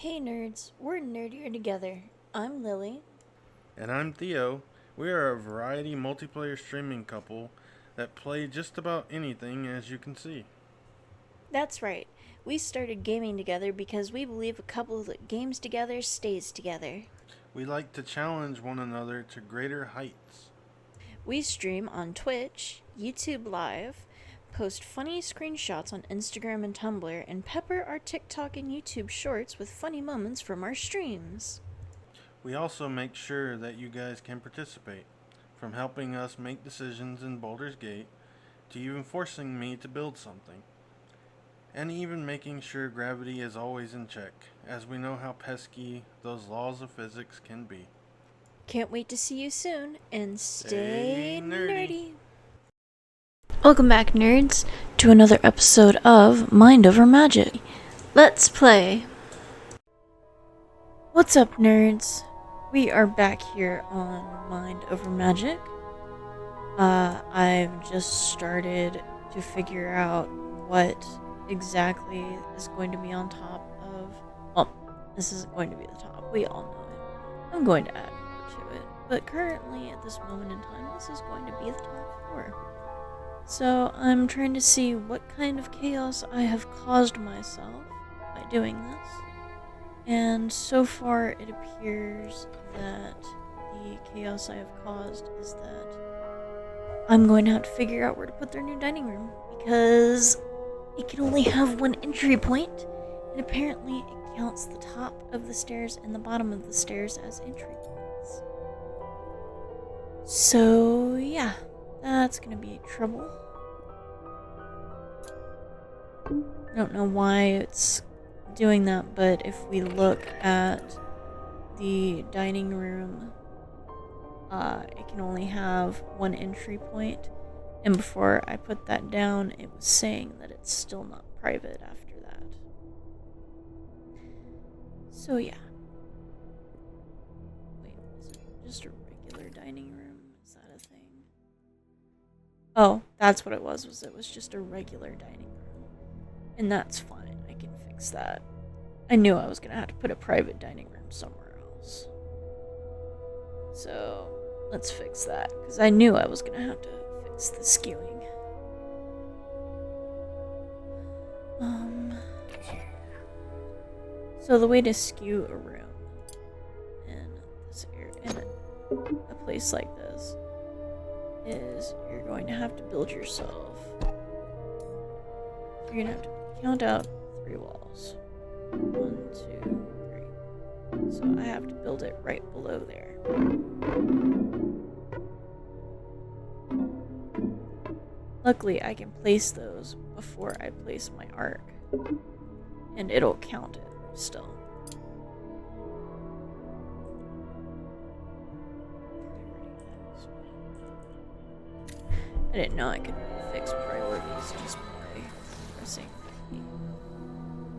Hey nerds, we're nerdier together. I'm Lily. And I'm Theo. We are a variety multiplayer streaming couple that play just about anything, as you can see. That's right. We started gaming together because we believe a couple that games together stays together. We like to challenge one another to greater heights. We stream on Twitch, YouTube Live, post funny screenshots on Instagram and Tumblr, and pepper our TikTok and YouTube shorts with funny moments from our streams. We also make sure that you guys can participate, from helping us make decisions in Baldur's Gate to even forcing me to build something. And even making sure gravity is always in check, as we know how pesky those laws of physics can be. Can't wait to see you soon, and Stay stay nerdy. nerdy. Welcome back, nerds, to another episode of Mind Over Magic. Let's play. What's up, nerds? We are back here on Mind Over Magic. I've just started to figure out what exactly is going to be on top of. Well, this isn't going to be the top. We all know it. I'm going to add more to it. But currently, at this moment in time, this is going to be the top floor. So I'm trying to see what kind of chaos I have caused myself by doing this. And so far it appears that the chaos I have caused is that I'm going to have to figure out where to put their new dining room, because it can only have one entry point, and apparently it counts the top of the stairs and the bottom of the stairs as entry points. So yeah, that's gonna be trouble. I don't know why it's doing that, but if we look at the dining room, it can only have one entry point, and before I put that down, it was saying that it's still not private after that. So yeah. Wait, is it just a regular dining room? Is that a thing? Oh, that's what it was it was just a regular dining room. And that's fine, I can fix that. I knew I was gonna have to put a private dining room somewhere else. So, let's fix that, because I knew I was gonna have to fix the skewing. So the way to skew a room in this area, in a place like this, is you're going to have to build yourself. So you're gonna have to count out 3 walls. 1, 2, 3. So I have to build it right below there. Luckily, I can place those before I place my arc, and it'll count it still. I didn't know I could fix priorities just by pressing E.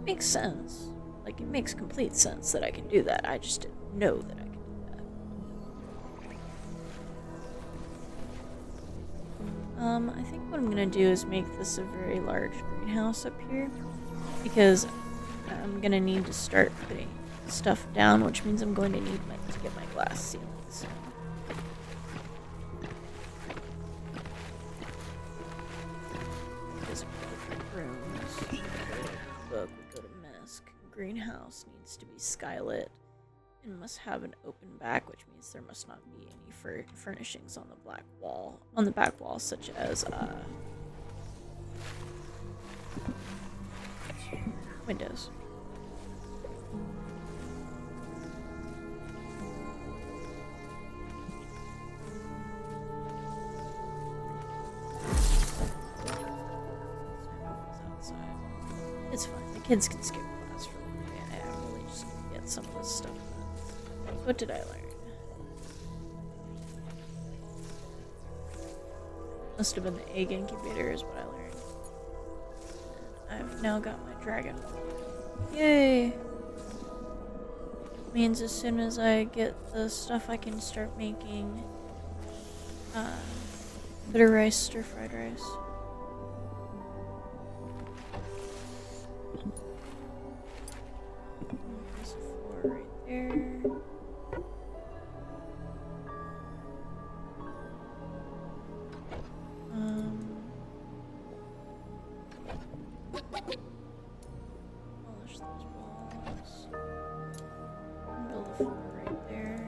Makes sense. Like, it makes complete sense that I can do that. I just didn't know that I could do that. I think what I'm gonna do is make this a very large greenhouse up here, because I'm gonna need to start putting stuff down, which means I'm going to need to get my glass ceilings. Because rooms, we go to Misk. Greenhouse needs to be skylit and must have an open back, which means there must not be any furnishings on the back wall, such as windows. It's fine. The kids can skip class for one day. I really just need to get some of this stuff done. What did I learn? Must have been the egg incubator is what I learned. And I've now got my dragon. Yay! Means as soon as I get the stuff, I can start making bitter rice, stir-fried rice. piece of floor right there. Polish those walls. Build a floor right there.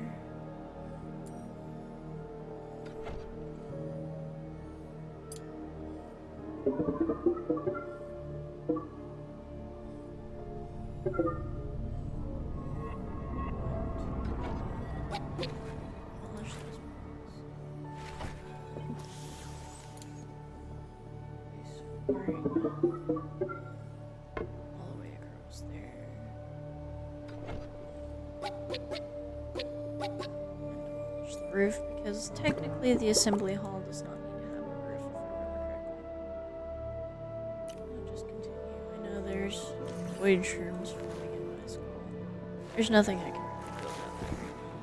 Polish those walls. Flooring all the way across there. And demolish the roof because technically the assembly hall does not need to have a roof if I remember correctly. I'll just continue. I know there's void shrooms falling in my skull. There's nothing I can really do about that right now.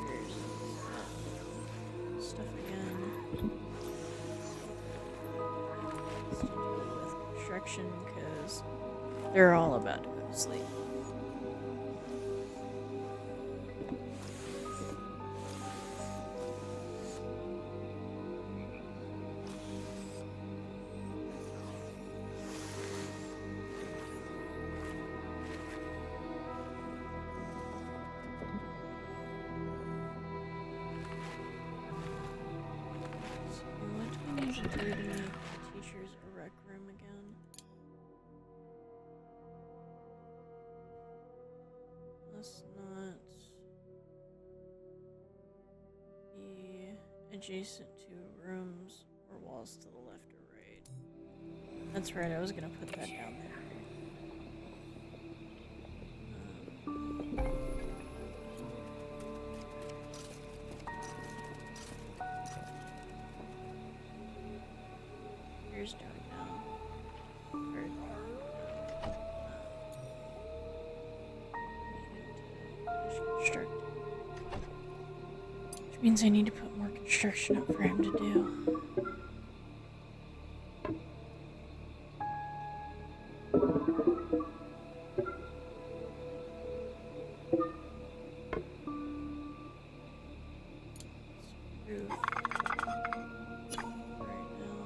Here's stuff again. It's to do with construction because they're all about to go to sleep. So what do we need to do to make teachers a rec room again? Let's not be adjacent to rooms or walls to the left or right. That's right, I was gonna put that down there. Here's doing now. Or, construct. Which means I need to put more construction up for him to do. Roof. Right now.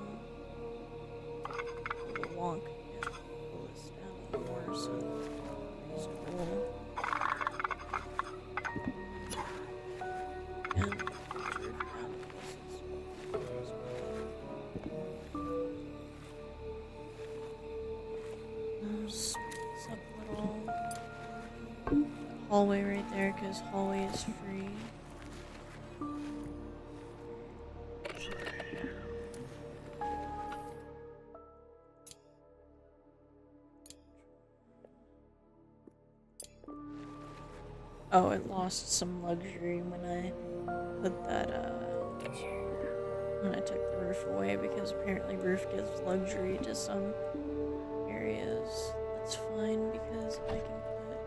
The wonk. Yeah, pull this down more so it's cool. And the roof down this up a little. Hallway right there because hallway is free. Oh, it lost some luxury when I put that, when I took the roof away because apparently roof gives luxury to some areas. That's fine because I can put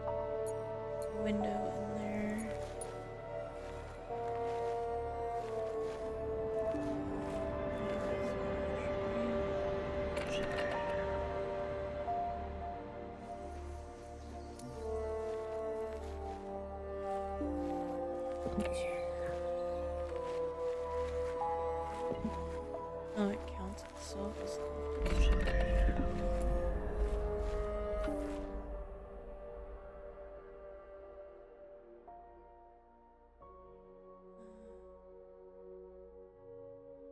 a window in there. Oh, it counts itself as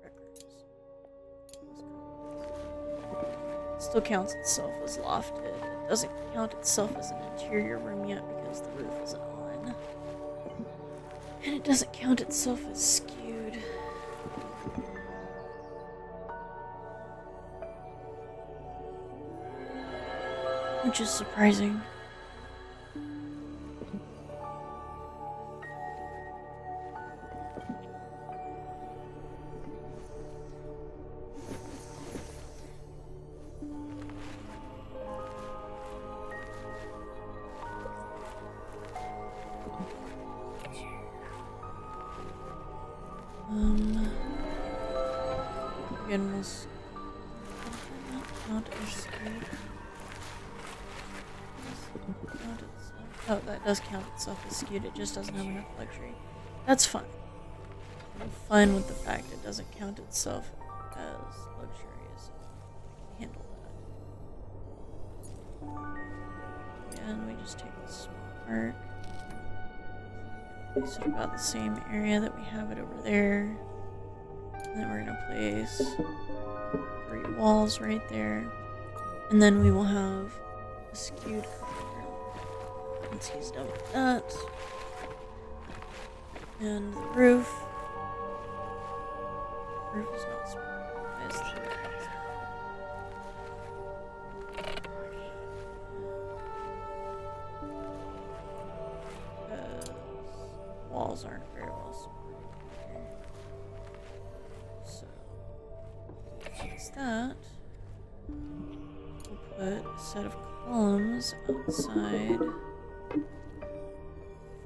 records. Still counts itself as lofted. It doesn't count itself as an interior room yet because the roof isn't on. And it doesn't count itself as skewed. Which is surprising. again, not escape. Count itself. Oh, that does count itself as skewed. It just doesn't have enough luxury. That's fine. I'm fine with the fact it doesn't count itself as luxurious. I can handle that. And we just take the small arc. Place it about the same area that we have it over there. And then we're gonna place 3 walls right there. And then we will have a skewed corner. Once he's done with that. And the roof. The roof is not small. It's the roof. Because walls aren't very well supported. So, fix that. We'll put a set of columns outside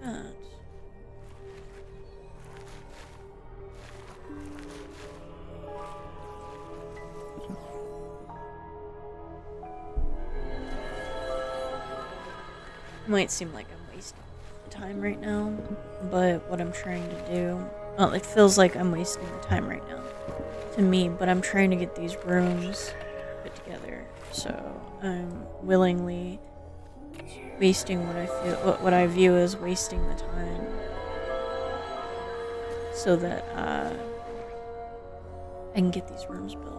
that. It might seem like I'm wasting time right now, but what I'm trying to do, well, it feels like I'm wasting the time right now to me, but I'm trying to get these rooms put together, so I'm willingly wasting what I view as wasting the time, so that I can get these rooms built.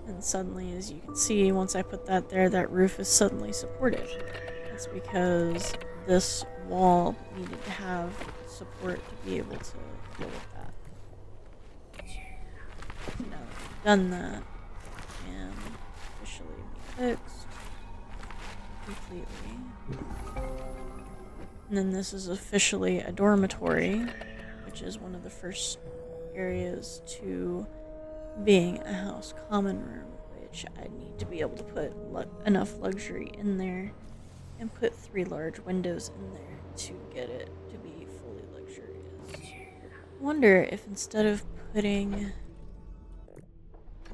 And suddenly, as you can see, once I put that there, that roof is suddenly supported. That's because this wall needed to have support to be able to deal with that. Now that we've done that, and officially be fixed completely. And then this is officially a dormitory, which is one of the first areas to being a house common room, which I need to be able to put enough luxury in there and put 3 large windows in there to get it to be fully luxurious. I wonder if instead of putting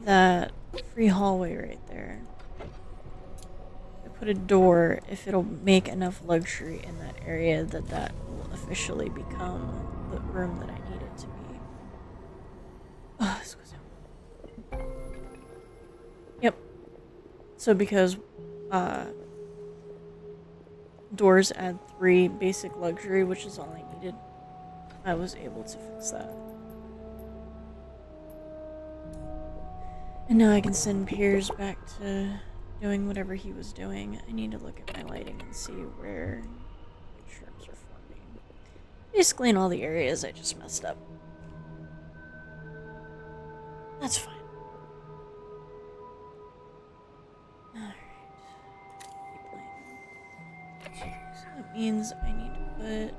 that free hallway right there, I put a door, if it'll make enough luxury in that area that will officially become the room that I need it to be. Oh, this goes down. Yep. So because doors add 3 basic luxury, which is all I needed, I was able to fix that. And now I can send Piers back to doing whatever he was doing. I need to look at my lighting and see where which rooms are forming. Basically in all the areas I just messed up. That's fine. Alright. Keep playing. So that means I need to put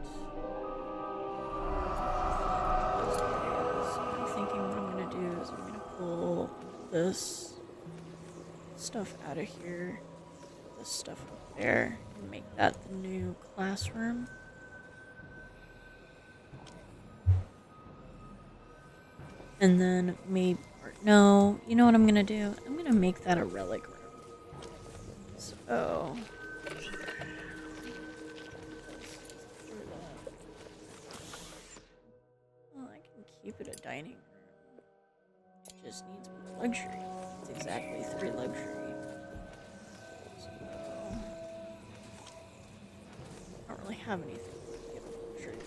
those areas. I'm thinking what I'm gonna do is I'm gonna pull this stuff out of here, put this stuff up there, and make that the new classroom. And then maybe, or no, you know what I'm gonna do? I'm gonna make that a relic room. So, well, I can keep it a dining room. It just needs more luxury. It's exactly 3 luxury. So, I don't really have anything to give luxury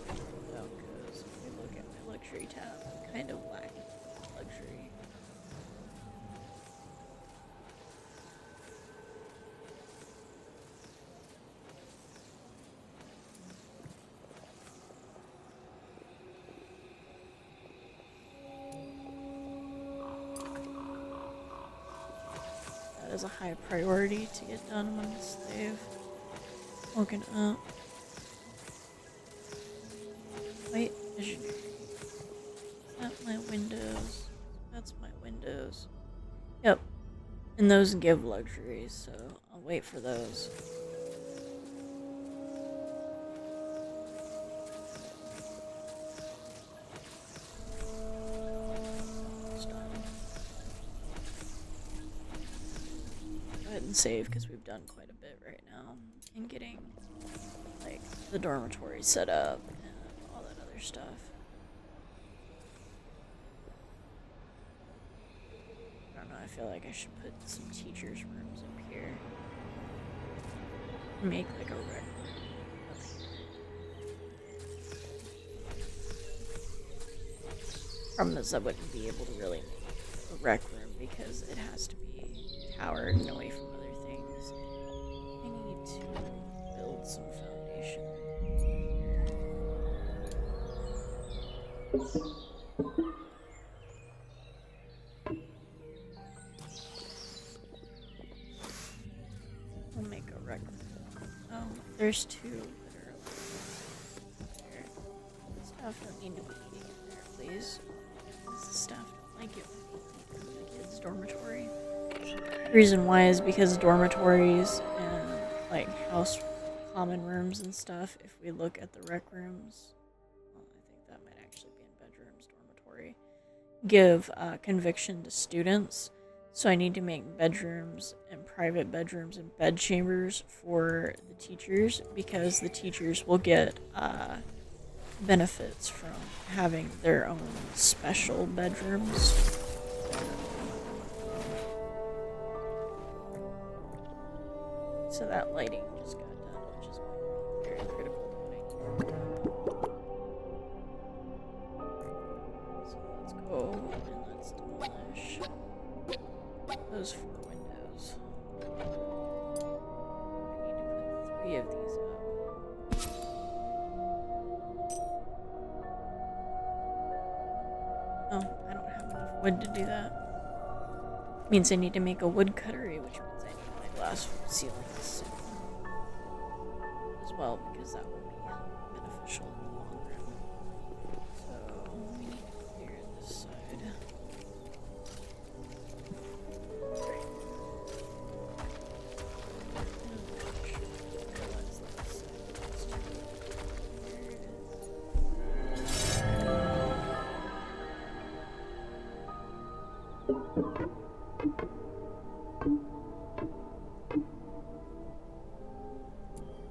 though, because if we look at my luxury tab, I kind of lack luxury. That is a high priority to get done once they've woken up. Wait, visionary. Is that my windows? That's my windows. Yep. And those give luxury, so I'll wait for those. and save because we've done quite a bit right now in getting like the dormitory set up and all that other stuff. I don't know, I feel like I should put some teachers' rooms up here. Make like a rec room. Problem is I wouldn't be able to really make a rec room because it has to be towered and away from other things. I need to build some foundation. I'll make a rec room. Oh, there's two that are over there. Staff don't need to be eating in there, please. Because the staff don't like it when we eat in the kids' dormitory. The reason why is because dormitories and like house common rooms and stuff, if we look at the rec rooms, well, I think that might actually be in bedrooms, dormitory, give conviction to students. So I need to make bedrooms and private bedrooms and bed chambers for the teachers because the teachers will get benefits from having their own special bedrooms. So that lighting just got done, which is going to be very critical to what I need. So let's go and let's demolish those 4 windows. I need to put 3 of these up. Oh, I don't have enough wood to do that. Means I need to make a wood cuttery, which means I need my glass ceilings soon as well, because that will be beneficial in the long run. So we need to clear this side.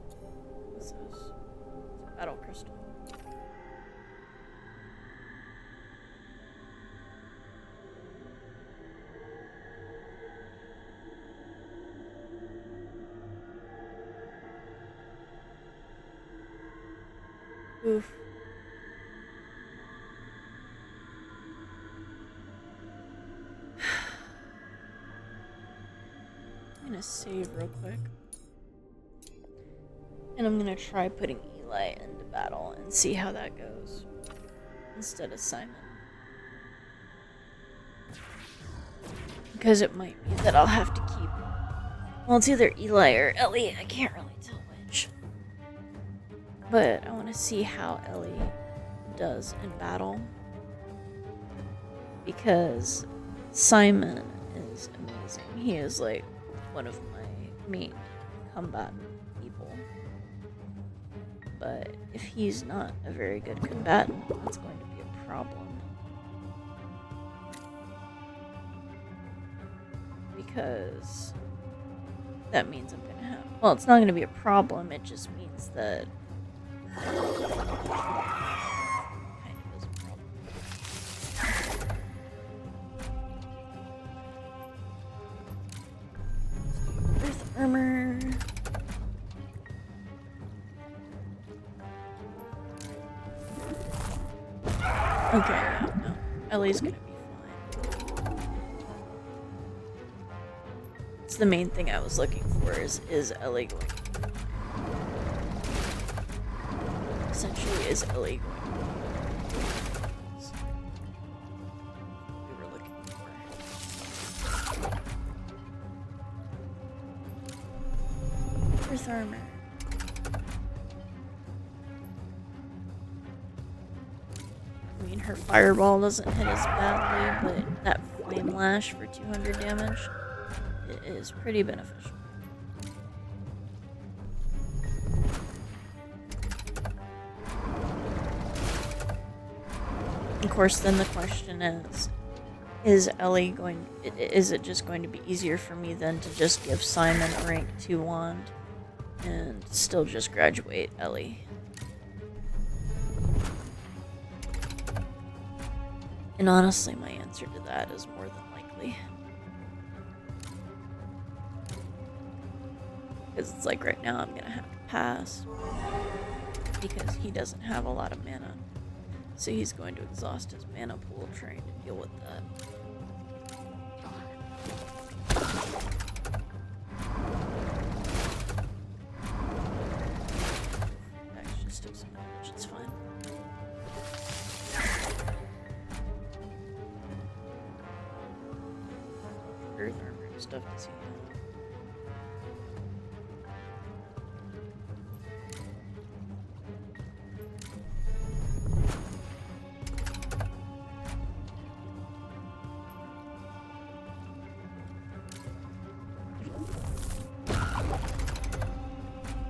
What's this? It's a battle crystal. Oof. I'm gonna save real quick. And I'm gonna try putting Eli into battle and see how that goes. Instead of Simon. Because it might be that I'll have to keep... Well, it's either Eli or Ellie. I can't really tell which. But I want to see how Ellie does in battle. Because Simon is amazing. He is like one of my main combatant people. But if he's not a very good combatant, that's going to be a problem. Because that means I'm gonna have... Well, it's not gonna be a problem, it just means that... kind of is a problem. Earth armor... Okay, yeah, no. Ellie's gonna be fine. It's the main thing I was looking for is Ellie going to be fine. Essentially, is Ellie going to be fine? That's what we were looking for. Earth armor. I mean, her fireball doesn't hit as badly, but that flame lash for 200 damage is pretty beneficial. Of course, then the question is, Is Ellie going... Is it just going to be easier for me then to just give Simon a rank 2 wand and still just graduate Ellie? And honestly, my answer to that is more than likely. Because it's like right now I'm gonna have to pass because he doesn't have a lot of mana. So he's going to exhaust his mana pool trying to deal with that. Actually, just took some damage, it's fine. Earth armor and stuff to see.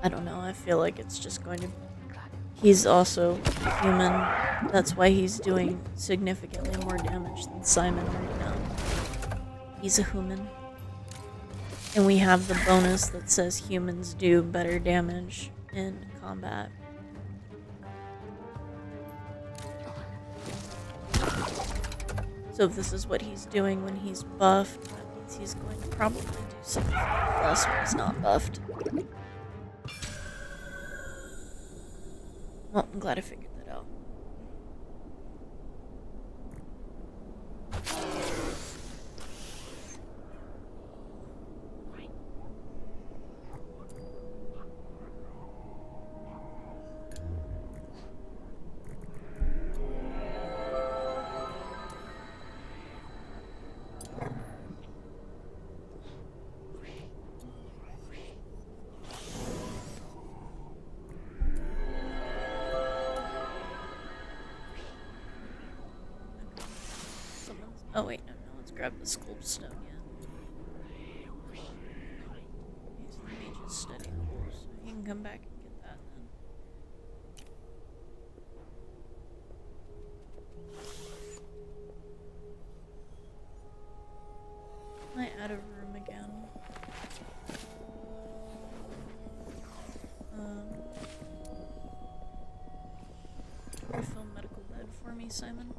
I don't know, I feel like it's just going to... He's also human. That's why he's doing significantly more damage than Simon right now. He's a human. And we have the bonus that says humans do better damage in combat. So if this is what he's doing when he's buffed, that means he's going to probably do something less when he's not buffed. Well, I'm glad I figured that out. Oh wait, no one's grabbed the sculpt stone yet. He's the mage's steady pool, so he can come back and get that then. Am I out of room again? Refill medical bed for me, Simon.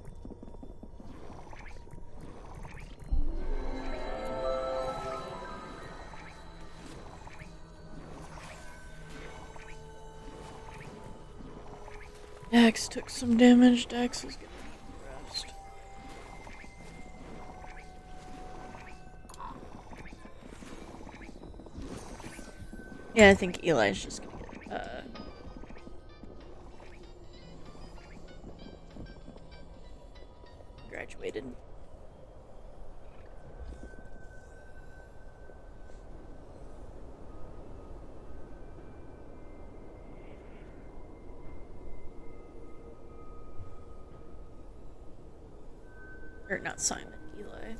Dax took some damage. Dax is getting rest. Yeah, I think Eli's just gonna get graduated. Or not Simon, Eli.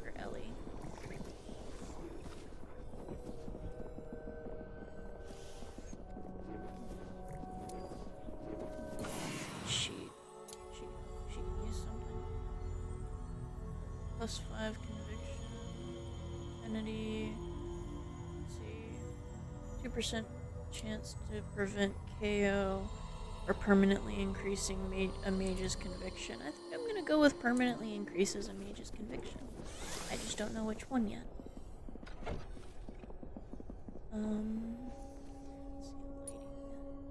Or Ellie. She can use something. +5 conviction. Entity. Let's see. 2% chance to prevent KO. Or permanently increasing a mage's conviction. I think I'm gonna go with permanently increases a mage's conviction. I just don't know which one yet. Let's see, lighting.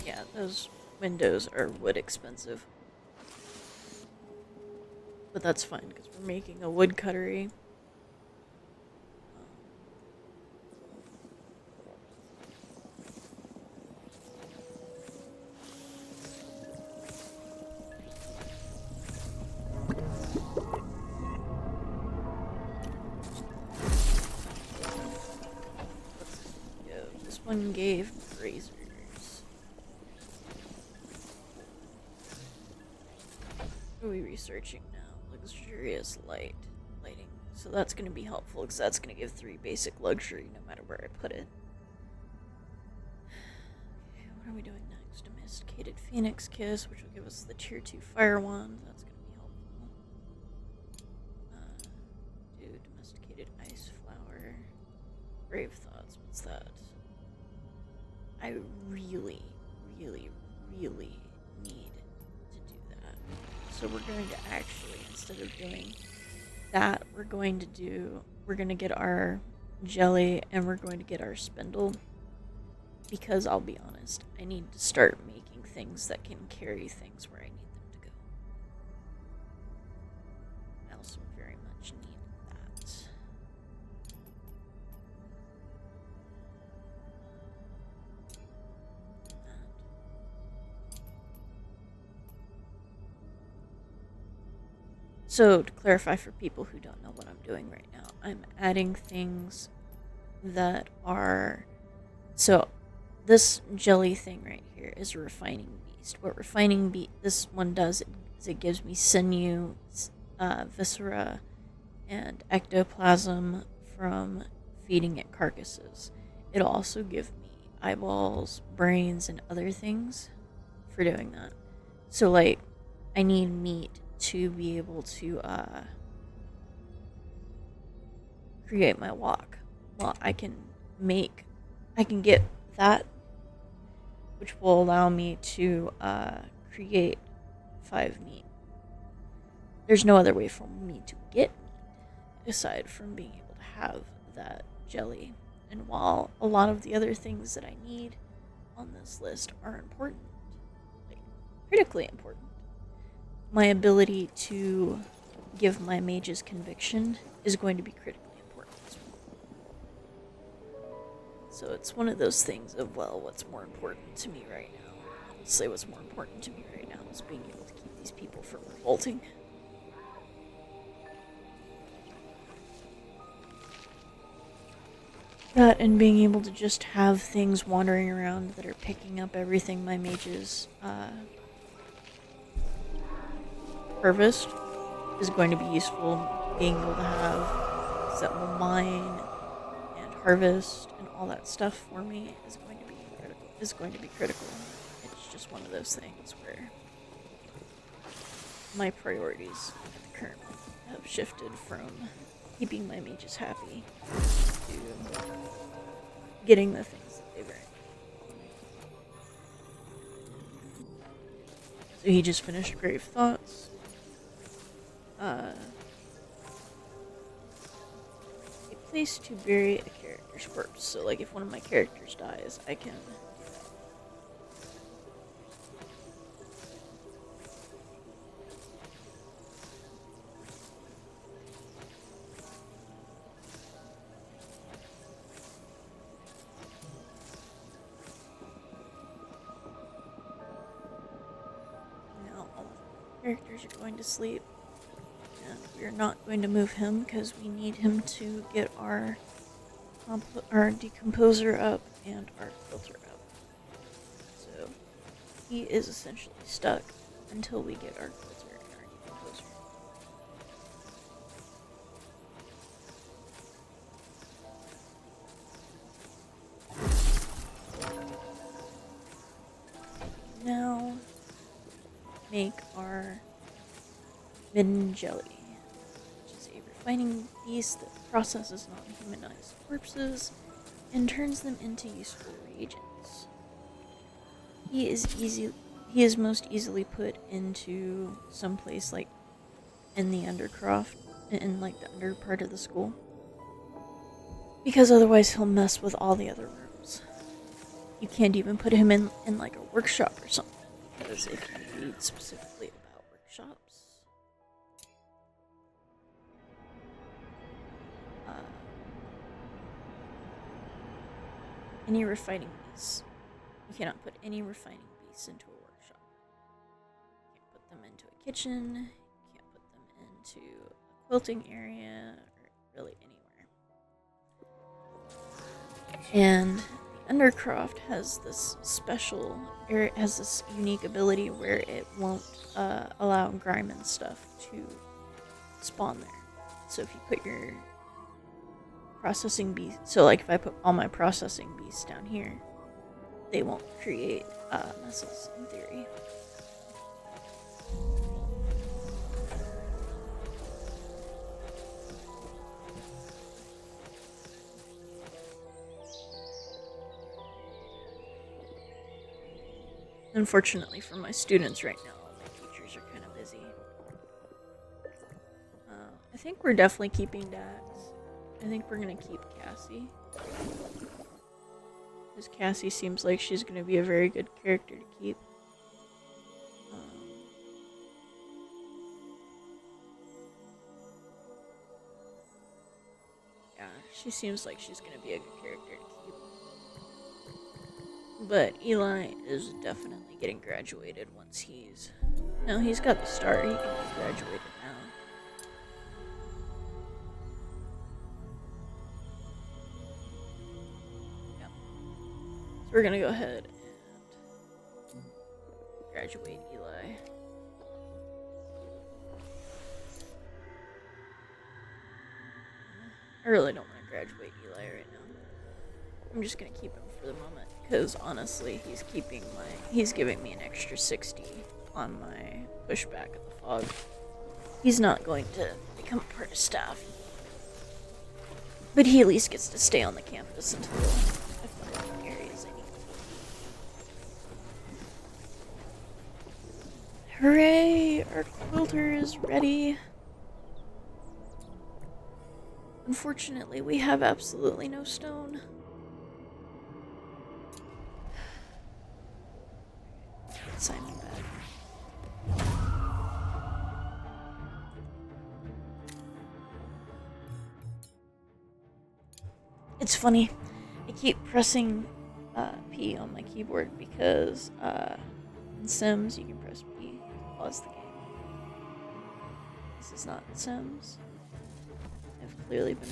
Yeah, those windows are wood expensive. But that's fine, because we're making a wood cuttery. One gave razors. What are we researching now? Luxurious lighting. So that's going to be helpful because that's going to give 3 basic luxury no matter where I put it. Okay, what are we doing next? next domesticated phoenix kiss, which will give us the tier 2 fire wand. That's going to be helpful. Do domesticated ice flower. Brave thoughts. What's that? I really, really, really need to do that. So we're going to actually, instead of doing that, we're going to get our jelly and we're going to get our spindle. Because I'll be honest, I need to start making things that can carry things where I need them to go. I also very much need that. So, to clarify for people who don't know what I'm doing right now, I'm adding things that are... So, this jelly thing right here is a refining beast. What this one does is it gives me sinew, viscera, and ectoplasm from feeding it carcasses. It'll also give me eyeballs, brains, and other things for doing that. So, like, I need meat to be able to create my walk. Well, I can get that, which will allow me to create 5 meat. There's no other way for me to get meat aside from being able to have that jelly. And while a lot of the other things that I need on this list are important, like critically important, my ability to give my mages conviction is going to be critically important as well. So it's one of those things of, well, what's more important to me right now? Honestly, what's more important to me right now is being able to keep these people from revolting. That and being able to just have things wandering around that are picking up everything my mages harvest is going to be useful. Being able to have that will mine and harvest and all that stuff for me is going to be critical. It's just one of those things where my priorities at the current moment have shifted from keeping my mages happy to getting the things that they bring. So he just finished Grave Thoughts. A place to bury a character's corpse. So, like, if one of my characters dies, I can characters are going to sleep, and we're not going to move him because we need him to get our decomposer up and our filter up. So he is essentially stuck until we get our filter and our decomposer. Now make our midden jelly, which is a refining beast that processes non-humanized corpses and turns them into useful reagents. He is most easily put into some place like in the Undercroft, in like the under part of the school, because otherwise he'll mess with all the other rooms. You can't even put him in like a workshop or something, because if you read specifically about workshops, any refining beasts, you cannot put any refining beasts into a workshop. You can't put them into a kitchen, you can't put them into a quilting area, or really anywhere. And the Undercroft has this unique ability where it won't allow grime and stuff to spawn there. So if you put your processing beast, so like if I put all my processing beasts down here, they won't create messes in theory. Unfortunately for my students right now, my teachers are kind of busy. I think we're definitely keeping Dax. I think we're gonna keep Cassie. Because Cassie seems like she's gonna be a very good character to keep. Yeah, she seems like she's gonna be a good character to keep. But Eli is definitely getting graduated once he's... No, he's got the start. He can be graduated now. Yep. So we're gonna go ahead and graduate Eli. I really don't want to graduate Eli right now. I'm just gonna keep him for the moment, because honestly, he's giving me an extra 60 on my pushback at the fog. He's not going to become a part of staff, but he at least gets to stay on the campus until I find the areas I need. Hooray! Our quilter is ready. Unfortunately, we have absolutely no stone. Simon bag. It's funny. I keep pressing P on my keyboard because in Sims you can press P to pause the game. This is not Sims. I've clearly been.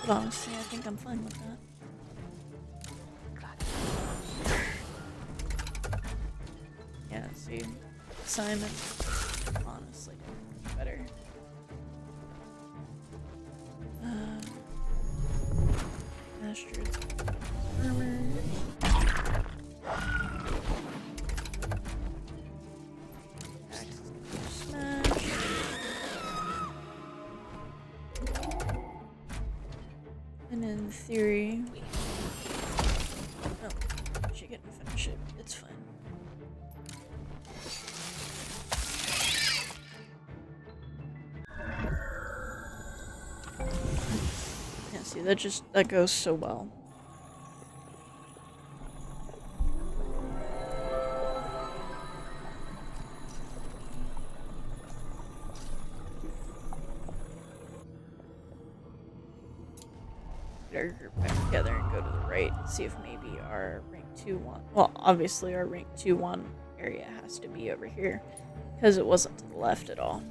But honestly, I think I'm fine with that. Yeah, see, Simon honestly did much better. Master's armor. Axe smash. And in theory, oh, she couldn't finish it. It's fine. Yeah, see, that goes so well. Get our group back together and go to the right and see if maybe our rank 2-1. Well, obviously our rank 2-1 area has to be over here because it wasn't to the left at all.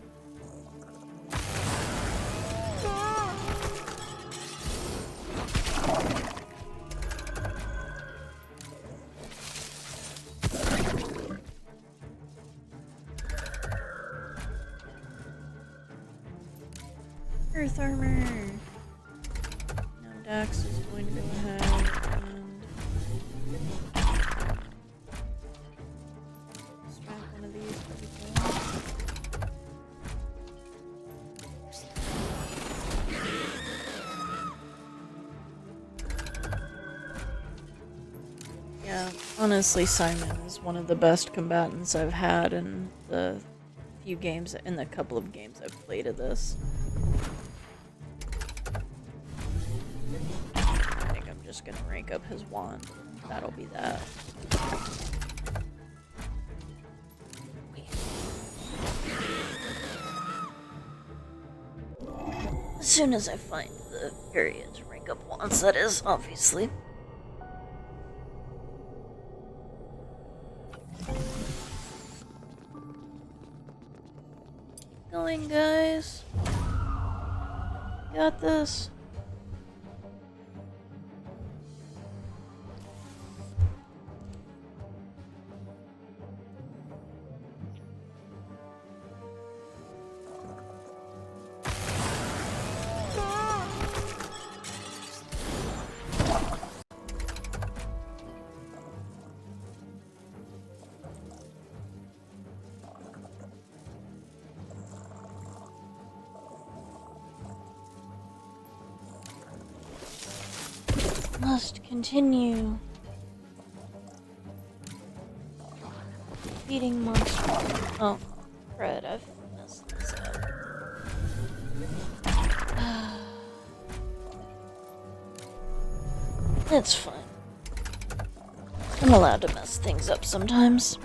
Earth armor. Now Dax is going to go ahead and strap one of these for people. Yeah, honestly, Simon is one of the best combatants I've had in the couple of games I've played of this. I think I'm just gonna rank up his wand. That'll be that. As soon as I find the area to rank up wands, that is, obviously. Keep going, guys. Got this. must continue feeding monsters. Oh, crud, I've messed this up. It's fine. I'm allowed to mess things up sometimes.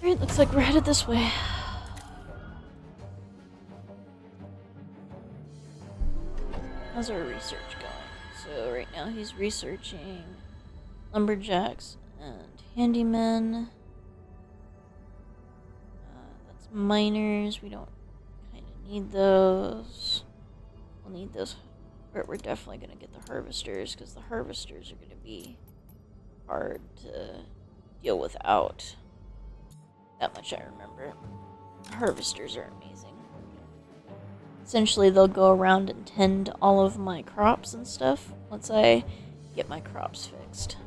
Alright, looks like we're headed this way. How's our research going? So right now he's researching lumberjacks and handymen. That's miners. We don't kind of need those. We'll need those. We're definitely going to get the harvesters, because the harvesters are going to be hard to deal without. That much I remember. Harvesters are amazing. Essentially, they'll go around and tend all of my crops and stuff once I get my crops fixed.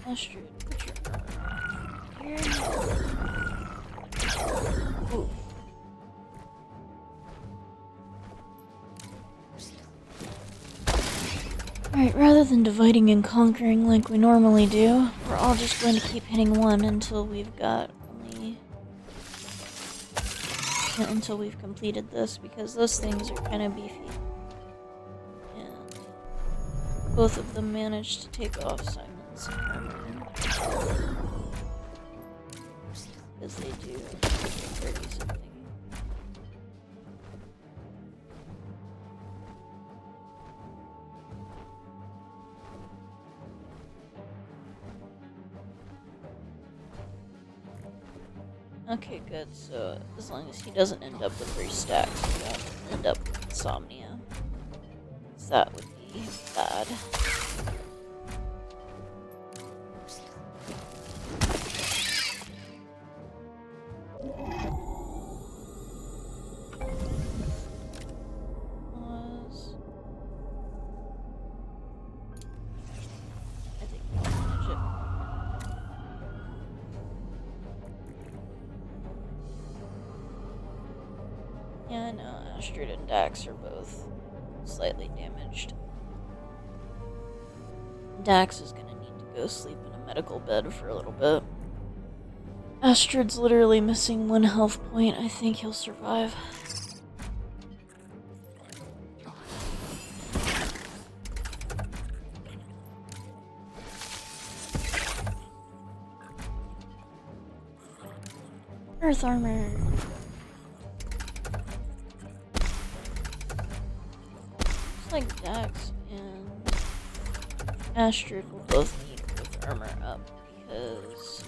Astrid, put your armor here. Ooh. Alright, rather than dividing and conquering like we normally do, we're all just going to keep hitting one until we've got only... until we've completed this, because those things are kind of beefy. And both of them managed to take off Simon's armor. Because they do 30 something. Okay, good. So as long as he doesn't end up with 3 stacks, he won't end up with insomnia. So that would be bad. I think we'll manage it. Yeah, I know. Astrid and Dax are both slightly damaged. Dax is gonna need to go sleep in a medical bed for a little bit. Astrid's literally missing 1 health point. I think he'll survive. Earth armor. Looks like Dax and Astrid will both need Earth armor up, because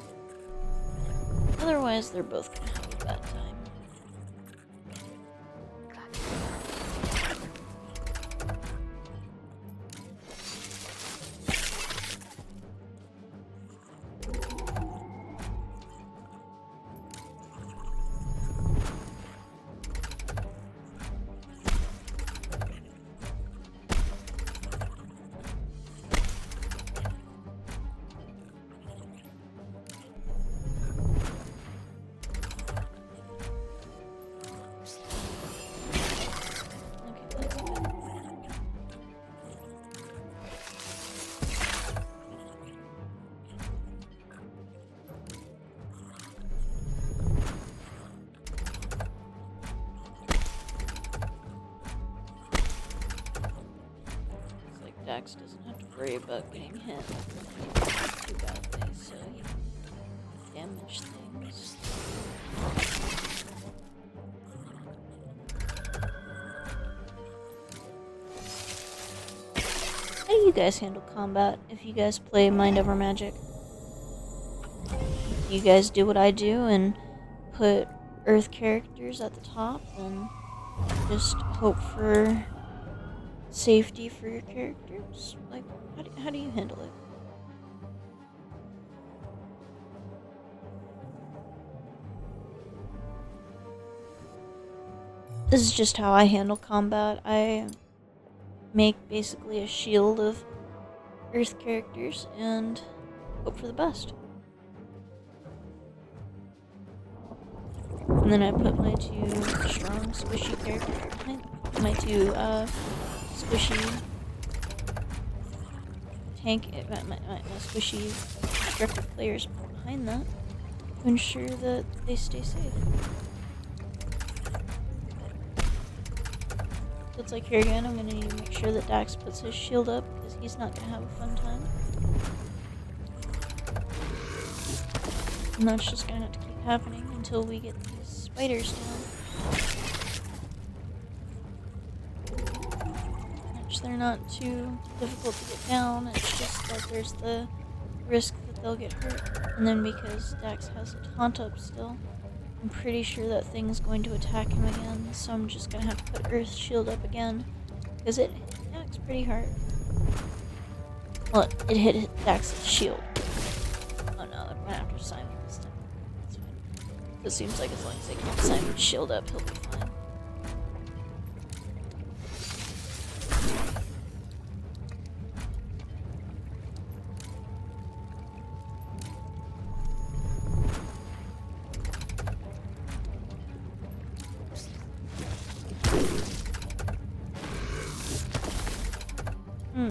otherwise they're both gonna have a bad time. Dax doesn't have to worry about getting hit too badly, so he can damage things. How do you guys handle combat if you guys play Mind Over Magic? You guys do what I do and put Earth characters at the top and just hope for safety for your characters? Like, how do you handle it? This is just how I handle combat. I make basically a shield of Earth characters and hope for the best. And then I put my two strong, squishy characters, my two squishy tank, my squishy destructive players behind that to ensure that they stay safe. Looks like here again, I'm gonna need to make sure that Dax puts his shield up because he's not gonna have a fun time. And that's just gonna have to keep happening until we get these spiders down. Which they're not too difficult to get down, it's just that there's the risk that they'll get hurt. And then because Dax has a taunt up still, I'm pretty sure that thing's going to attack him again, so I'm just gonna have to put Earth Shield up again, because it attacks pretty hard. Well, it hit Dax's shield. Oh no, it went after Simon this time. That's fine. It seems like as long as they keep Simon's shield up, he'll be fine.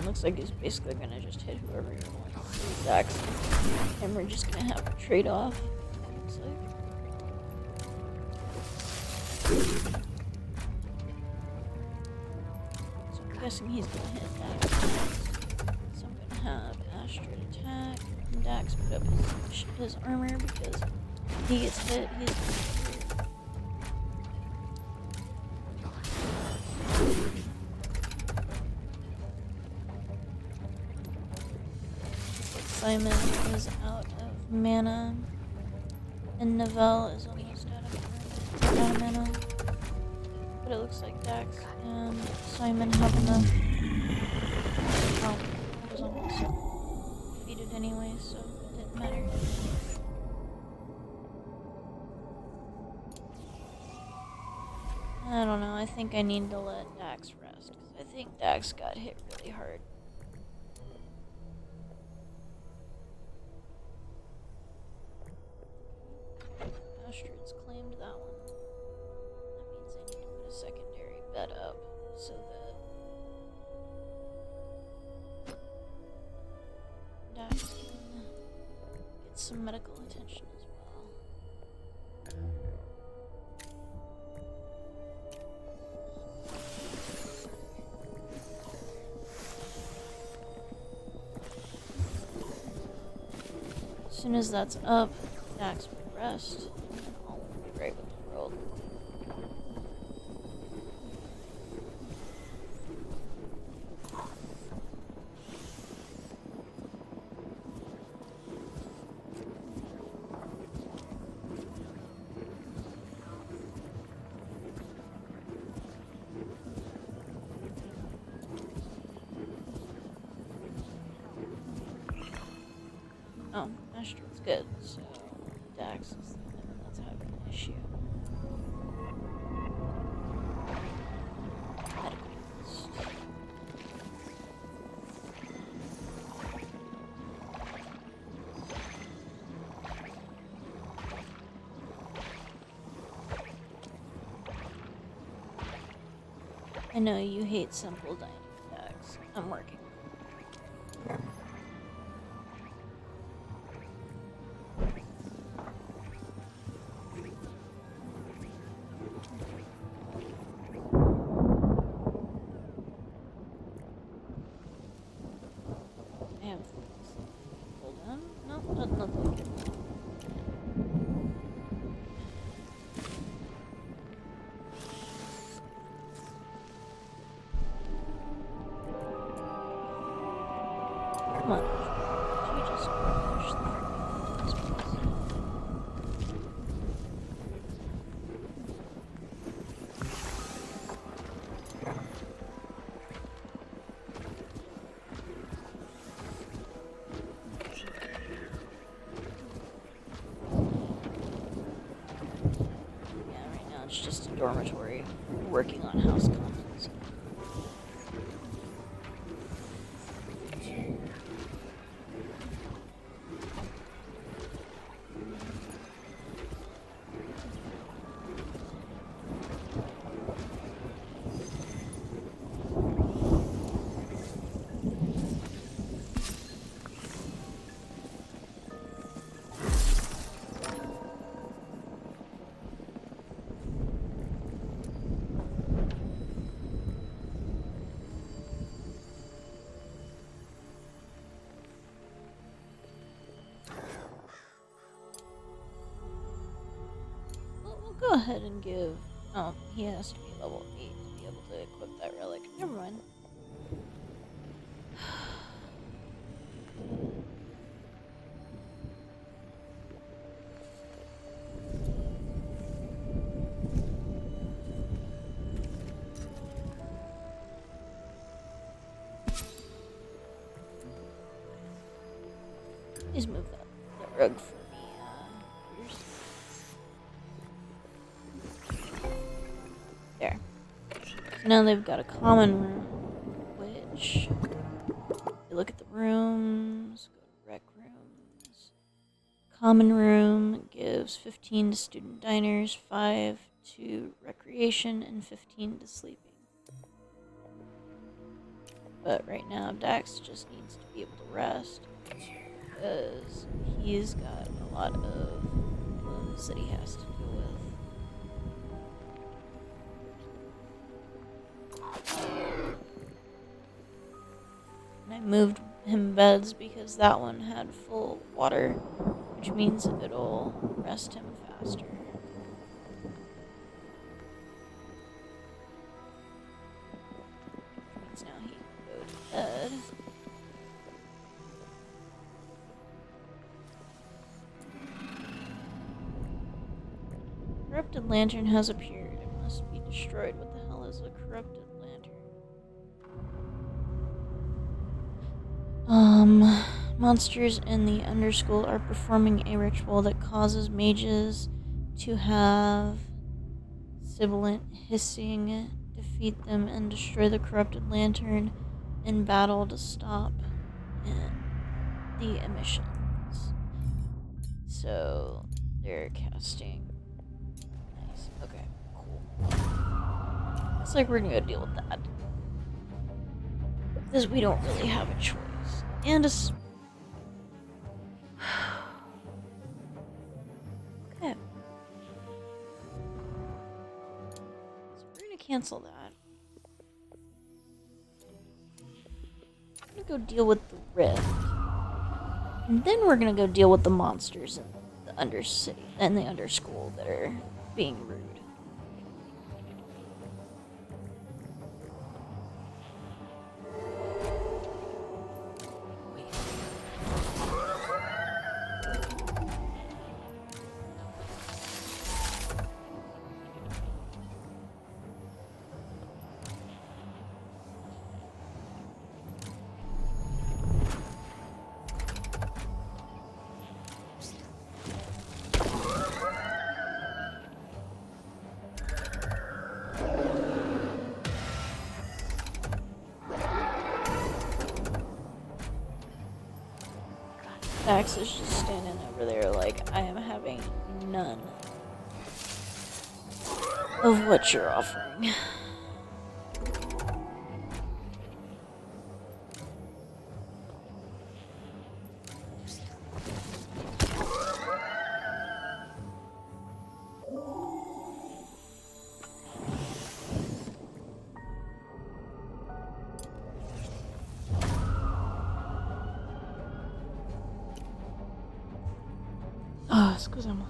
Looks like he's basically gonna just hit whoever you're going to. Dax and we're just gonna have to trade off. Looks like. So I'm guessing he's gonna hit Dax. So I'm gonna have Astrid attack and Dax put up his armor because if he gets hit, he's gonna get hurt. Simon is out of mana, and Neville is almost out of mana. But it looks like Dax and Simon have enough. Well, it was almost defeated anyway, so it didn't matter. I don't know, I think I need to let Dax rest, because I think Dax got hit really hard. Astrid's claimed that one. That means I need to put a secondary bed up so that Dax can get some medical attention as well. As soon as that's up, Dax will rest. All will be great with the world. Oh, Astrid's good, so Dax is the only one that's having an issue. Medical list. I know you hate simple dining, Dax. I'm working. Come on. Should we just finish the freaking this place? Yeah, right now it's just a dormitory working on house commons. We'll go ahead and give. Oh, he has to be level 8 to be able to equip that relic. Never mind. Please move that rug for me, There. So now they've got a common room, which, if you look at the rooms, go to rec rooms. Common room gives 15 to student diners, 5 to recreation, and 15 to sleeping. But right now, Dax just needs to be able to rest, because he's got a lot of wounds that he has to deal with. And I moved him beds because that one had full water, which means it'll rest him faster. Which means now he can go to bed. Corrupted lantern has appeared. It must be destroyed. What the hell is a corrupted lantern? Monsters in the Underschool are performing a ritual that causes mages to have sibilant hissing. Defeat them and destroy the corrupted lantern in battle to stop the emissions. So they're casting. Nice. Okay, cool. Looks like we're gonna go deal with that. Because we don't really have a choice. And okay. So we're gonna cancel that. We're gonna go deal with the rift. And then we're gonna go deal with the monsters in the Undercity and the Underschool that are being rude. Dax is just standing over there like, I am having none of what you're offering. Ah, scusami.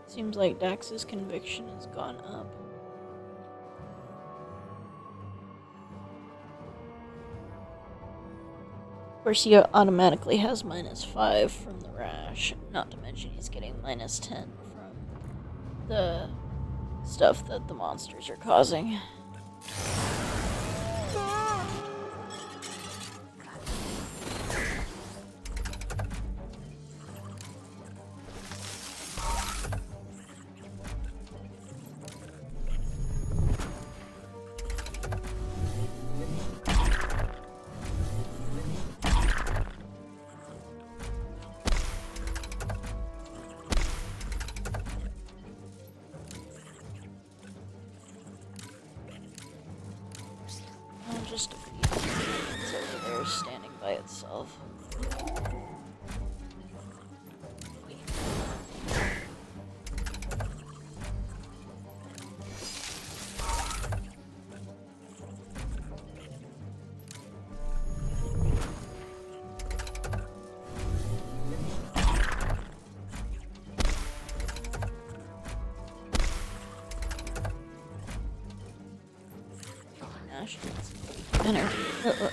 Seems like Dax's conviction has gone up. Of course, he automatically has -5 from the rash, not to mention he's getting -10 from the stuff that the monsters are causing. Just a few. It's over there standing by itself.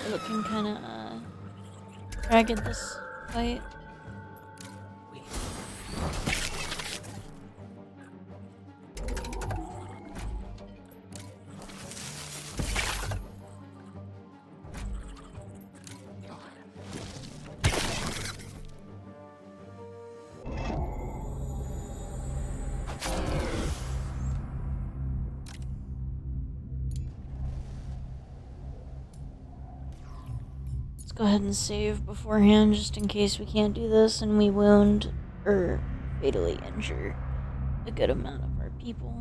Looking kind of ragged this fight. Go ahead and save beforehand just in case we can't do this and we wound or fatally injure a good amount of our people.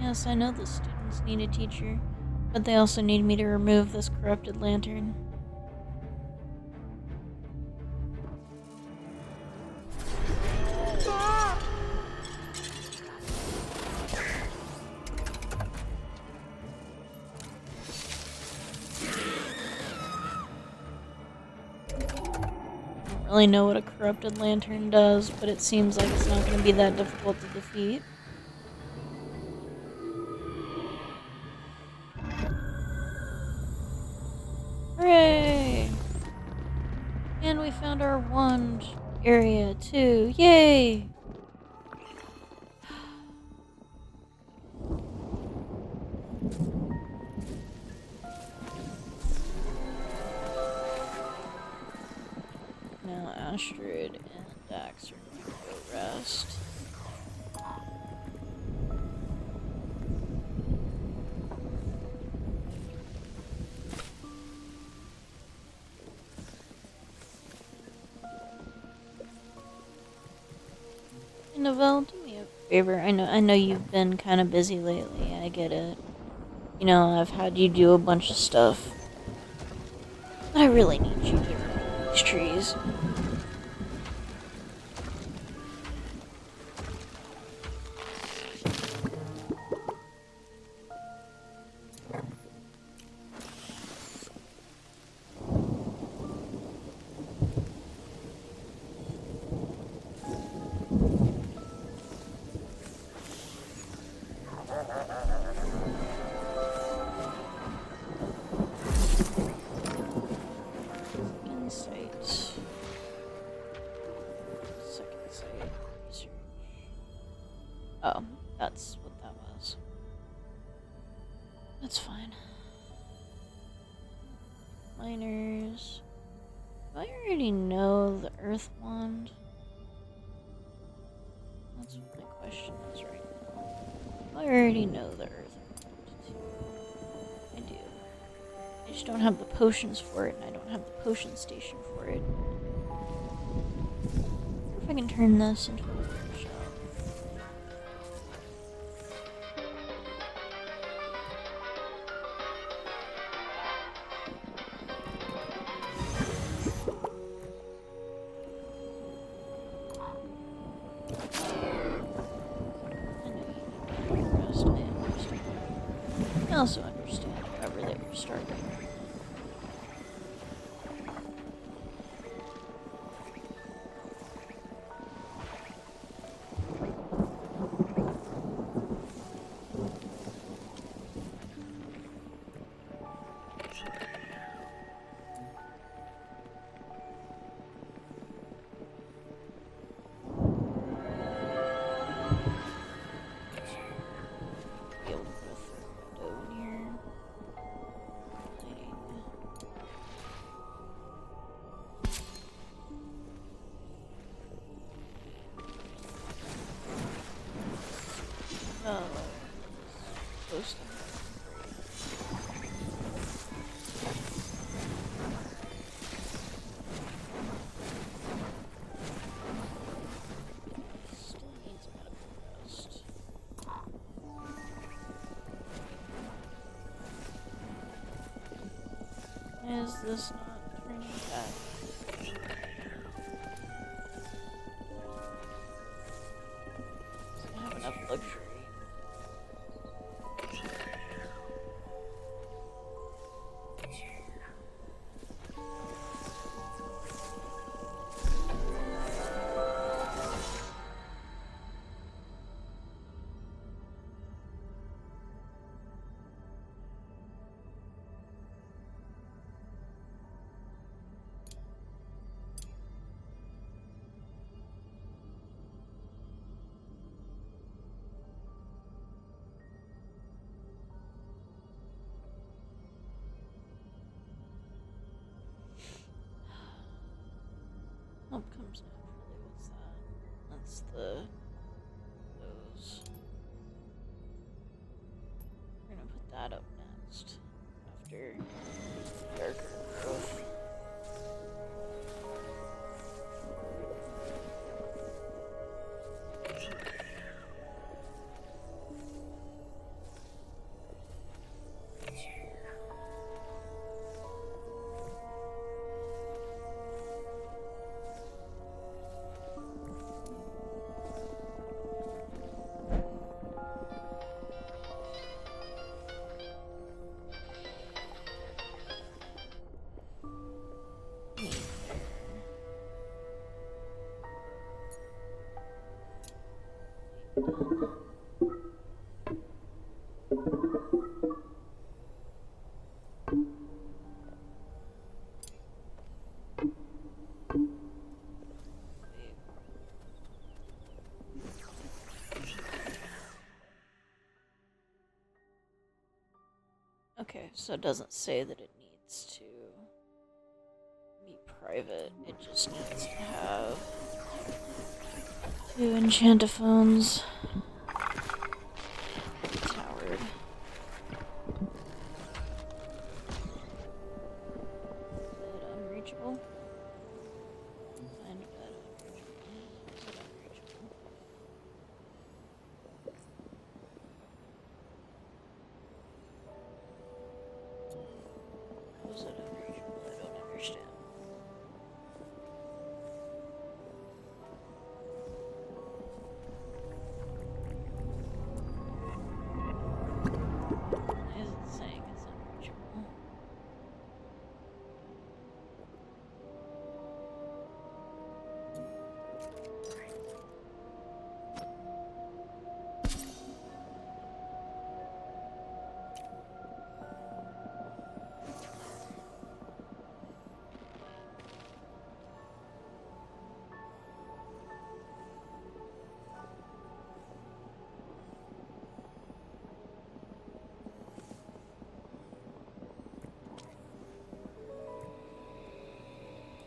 Yes, I know the students need a teacher, but they also need me to remove this corrupted lantern. I don't really know what a corrupted lantern does, but it seems like it's not going to be that difficult to defeat. Hooray! And we found our wand area too. Yay! Now Astrid and Dax are going to go rest. Novelle, do me a favor. I know you've been kind of busy lately. I get it. You know, I've had you do a bunch of stuff. But I really need you to remove these trees. Oh, that's what that was. That's fine. Miners. Do I already know the Earth Wand? That's what my question is right now. I already know the Earth Wand. I do. I just don't have the potions for it, and I don't have the potion station for it. I wonder if I can turn this into a workshop. also understand, however, that you're starving. Be able to put a third window in here. Lighting. Oh, supposed to still needs medical rest. Is this not turning back? Doesn't have enough luxury. Help comes naturally. What's that? That's those. We're gonna put that up next. After darker growth. Okay, so it doesn't say that it needs to be private. It just needs to have 2 enchantophones. Towered. Is it unreachable? Find bed unreachable. Is it unreachable? How is it unreachable? I don't understand. Why is it saying it's unreachable?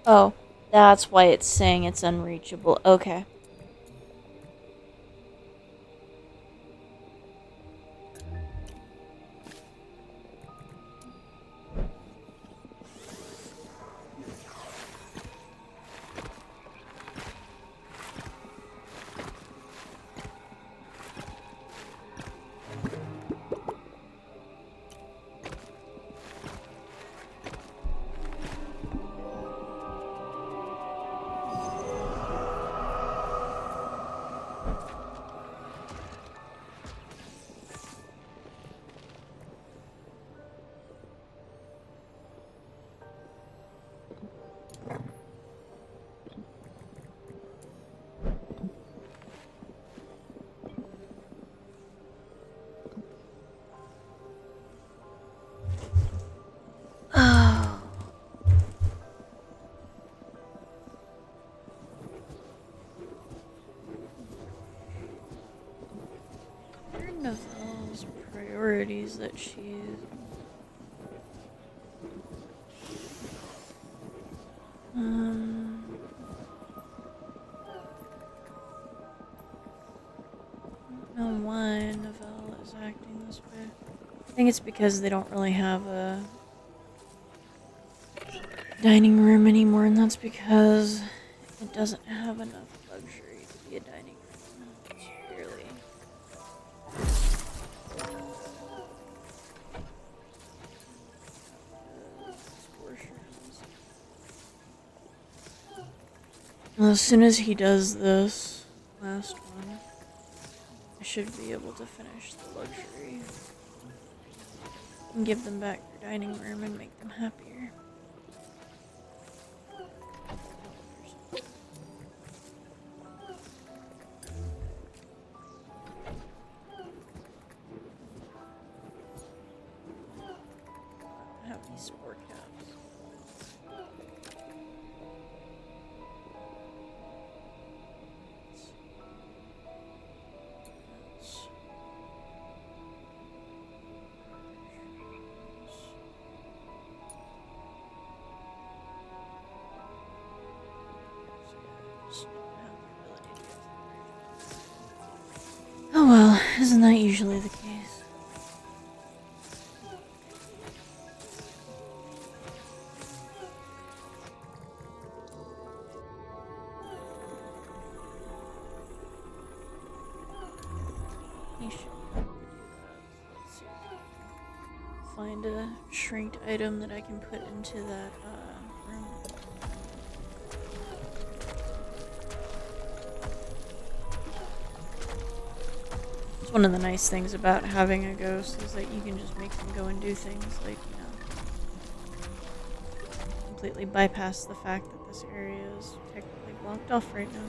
Oh, that's why it's saying it's unreachable. Okay. Novelle's priorities that she's... I don't know why Novelle is acting this way. I think it's because they don't really have a dining room anymore, and that's because it doesn't have enough luxury to be a dining room. It's barely. Portions. Well, as soon as he does this last one, I should be able to finish the luxury and give them back their dining room and make them happier. Have these sport caps. Oh well, isn't that usually the case? You should probably do that. Let's see. Find a shrinked item that I can put into that room. It's one of the nice things about having a ghost is that you can just make them go and do things like, you know, completely bypass the fact that this area is technically blocked off right now.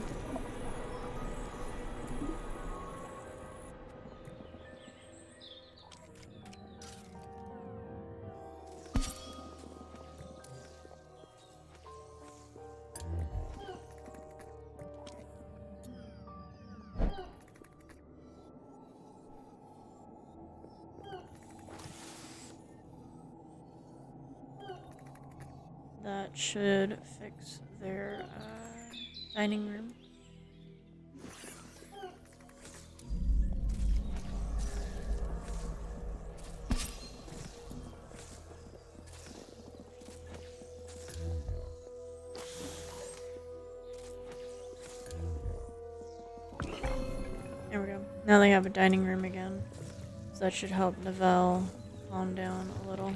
That should fix their dining room. There we go. Now they have a dining room again. So that should help Novelle calm down a little.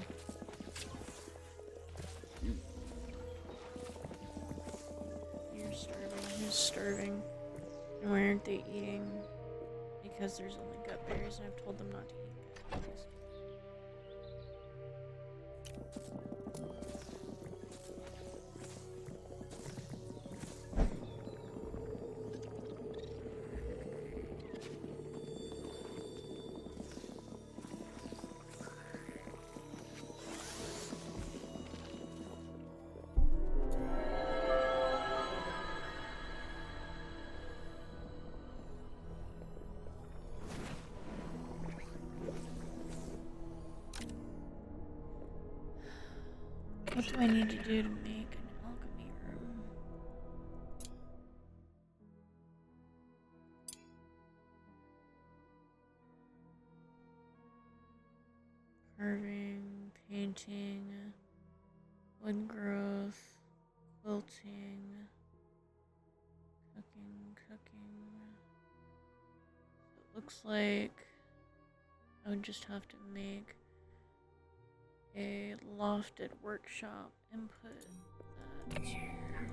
Who's starving? And why aren't they eating? Because there's only gut berries, and I've told them not to eat gut berries. What do I need to do to make an alchemy room? Carving, painting, wood growth, quilting, cooking. It looks like I would just have to make a lofted workshop and put that here.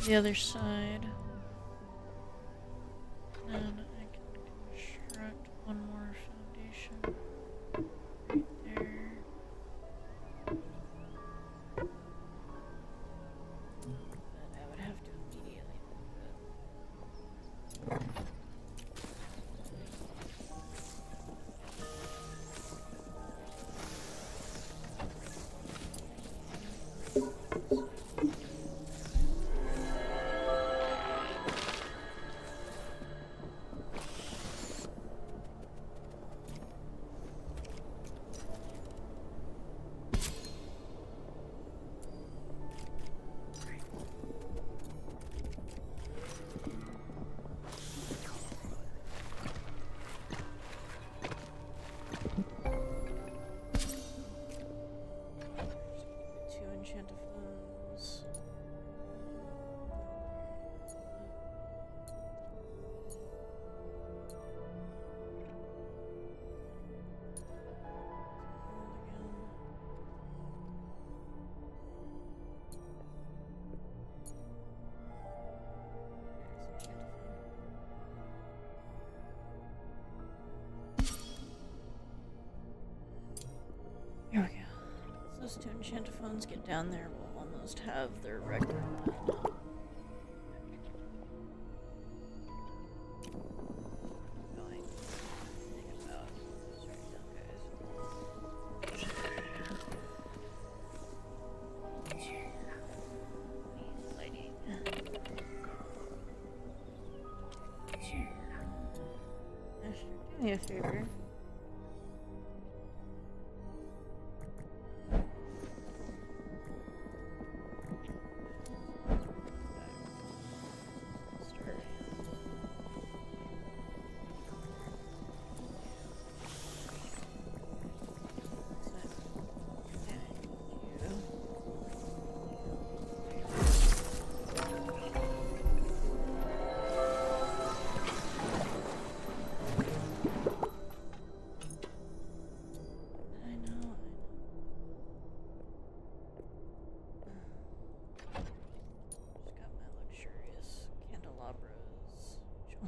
the other side. And I can construct one more foundation right there. But I would have to immediately move it. Two enchantophones. Here we go. So those two enchantophones get down there, we'll almost have their regular one. Going. Think about this right now, guys. Lighting. Asher, do me a favor.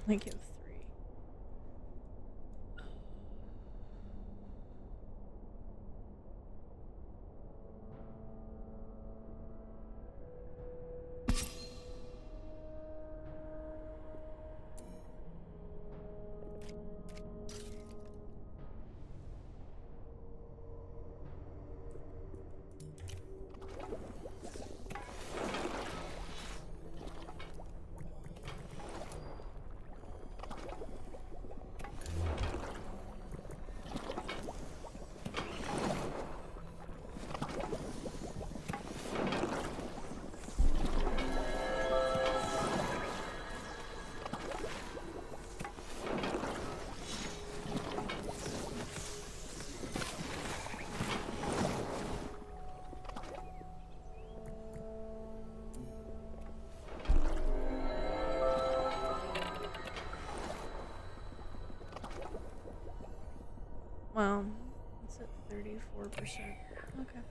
Only give 3. Well, it's at 34%. Okay.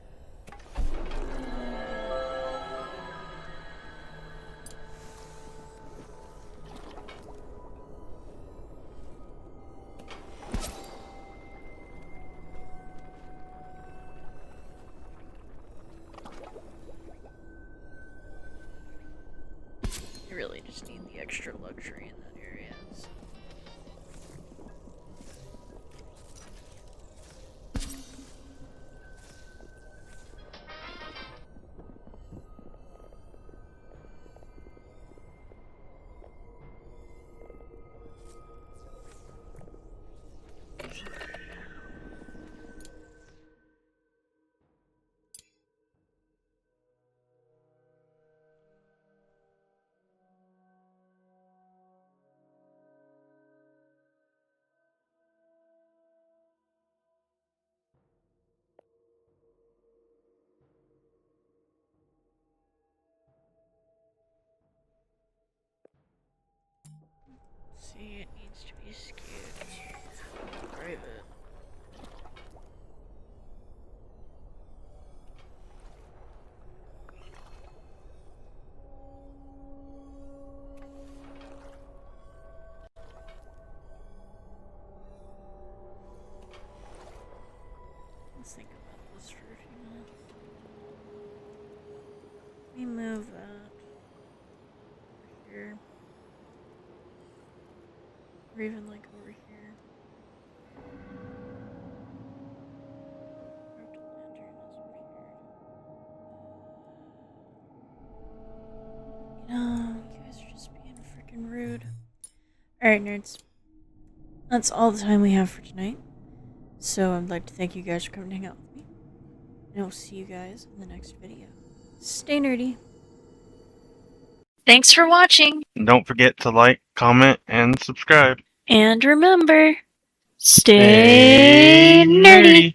You really just need the extra luxury in that area. So. See, it needs to be skewed. Private. Or even like over here. Purple lantern is weird. You know, you guys are just being freaking rude. Alright, nerds. That's all the time we have for tonight. So I'd like to thank you guys for coming to hang out with me. And I'll see you guys in the next video. Stay nerdy. Thanks for watching. And don't forget to like, comment, and subscribe. And remember, stay nerdy.